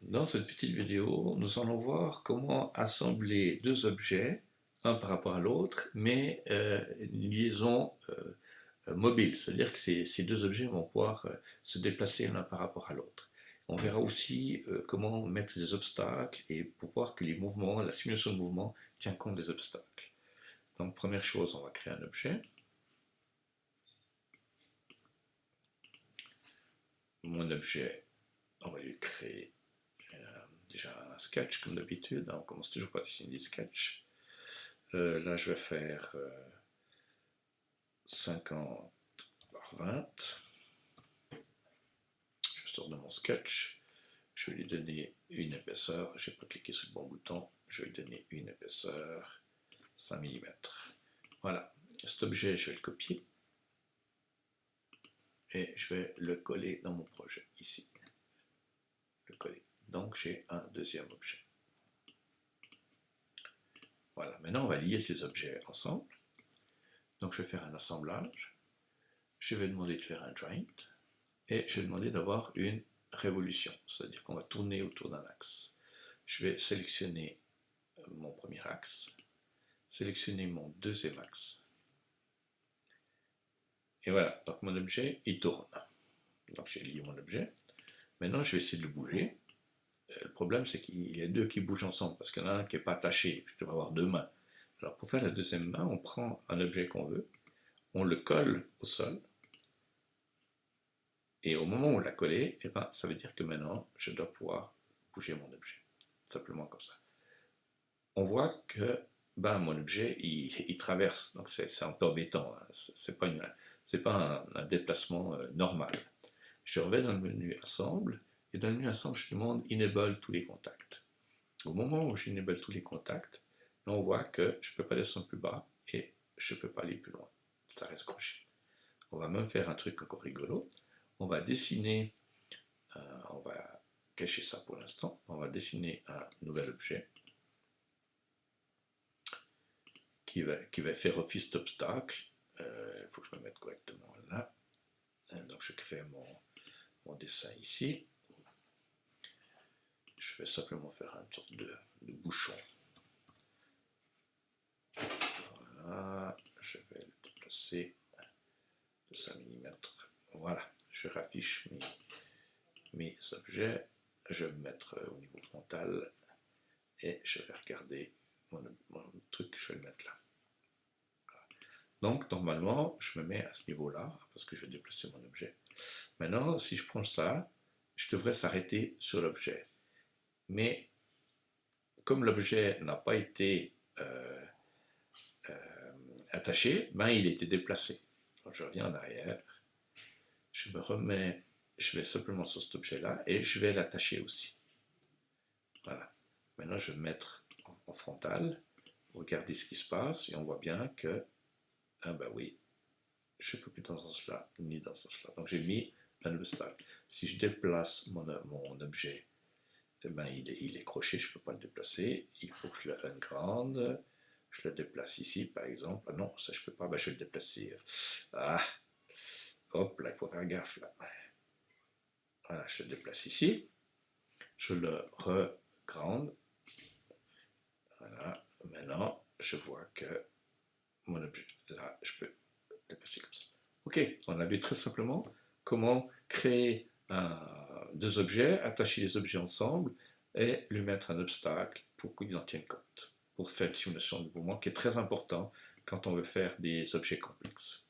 Dans cette petite vidéo, nous allons voir comment assembler deux objets, un par rapport à l'autre, mais une liaison mobile, c'est-à-dire que ces deux objets vont pouvoir se déplacer l'un par rapport à l'autre. On verra aussi comment mettre des obstacles et pour voir que les mouvements, la simulation de mouvement tient compte des obstacles. Donc première chose, on va créer un objet. Mon objet, on va lui créer déjà un sketch comme d'habitude, on commence toujours par dessiner des sketchs. Là je vais faire 50 par 20. Je sors de mon sketch, je vais lui donner une épaisseur, je n'ai pas cliqué sur le bon bouton, je vais lui donner une épaisseur 5 mm. Voilà, cet objet je vais le copier et je vais le coller dans mon projet, ici. Le coller. Donc j'ai un deuxième objet. Voilà, maintenant on va lier ces objets ensemble. Donc je vais faire un assemblage. Je vais demander de faire un joint et je vais demander d'avoir une révolution, c'est-à-dire qu'on va tourner autour d'un axe. Je vais sélectionner mon premier axe, sélectionner mon deuxième axe. Et voilà, donc mon objet il tourne. Donc j'ai lié mon objet. Maintenant je vais essayer de le bouger. Le problème c'est qu'il y a deux qui bougent ensemble parce qu'il y en a un qui n'est pas attaché. Je devrais avoir deux mains. Alors pour faire la deuxième main, on prend un objet qu'on veut, on le colle au sol. Et au moment où on l'a collé, eh ben, ça veut dire que maintenant, je dois pouvoir bouger mon objet. Simplement comme ça. On voit que mon objet, il traverse. Donc c'est un peu embêtant. Hein. C'est pas un déplacement normal. Je reviens dans le menu Assemble. Et dans le menu Assemble, je demande Enable tous les contacts. Au moment où j'enable tous les contacts, là, on voit que je ne peux pas descendre plus bas et je ne peux pas aller plus loin. Ça reste coché. On va même faire un truc encore rigolo. On va dessiner, on va cacher ça pour l'instant, on va dessiner un nouvel objet qui va faire office d'obstacle. Il faut que je me mette correctement là. Donc je crée mon dessin ici. Je vais simplement faire une sorte de bouchon. Voilà, je vais le déplacer de 5 mm. Voilà, je raffiche mes objets. Je vais me mettre au niveau frontal et je vais regarder mon truc, je vais le mettre là. Voilà. Donc normalement, je me mets à ce niveau-là parce que je vais déplacer mon objet. Maintenant, si je prends ça, je devrais s'arrêter sur l'objet. Mais comme l'objet n'a pas été attaché, il était déplacé. Donc je reviens en arrière, je me remets, je vais simplement sur cet objet-là et je vais l'attacher aussi. Voilà. Maintenant, je vais me mettre en frontal, regarder ce qui se passe et on voit bien que, oui, je ne peux plus dans ce sens-là, ni dans ce sens-là. Donc j'ai mis un obstacle. Si je déplace mon objet, il est croché, je ne peux pas le déplacer. Il faut que je le ungrande. Je le déplace ici, par exemple. Ah non, ça je ne peux pas, je vais le déplacer. Hop, là, il faut faire gaffe. Là. Voilà, je le déplace ici. Je le regrande. Voilà, maintenant, je vois que mon objet, là, je peux le déplacer comme ça. Ok, on a vu très simplement comment créer deux objets, attacher les objets ensemble et lui mettre un obstacle pour qu'il en tienne compte, pour faire une simulation de mouvement qui est très important quand on veut faire des objets complexes.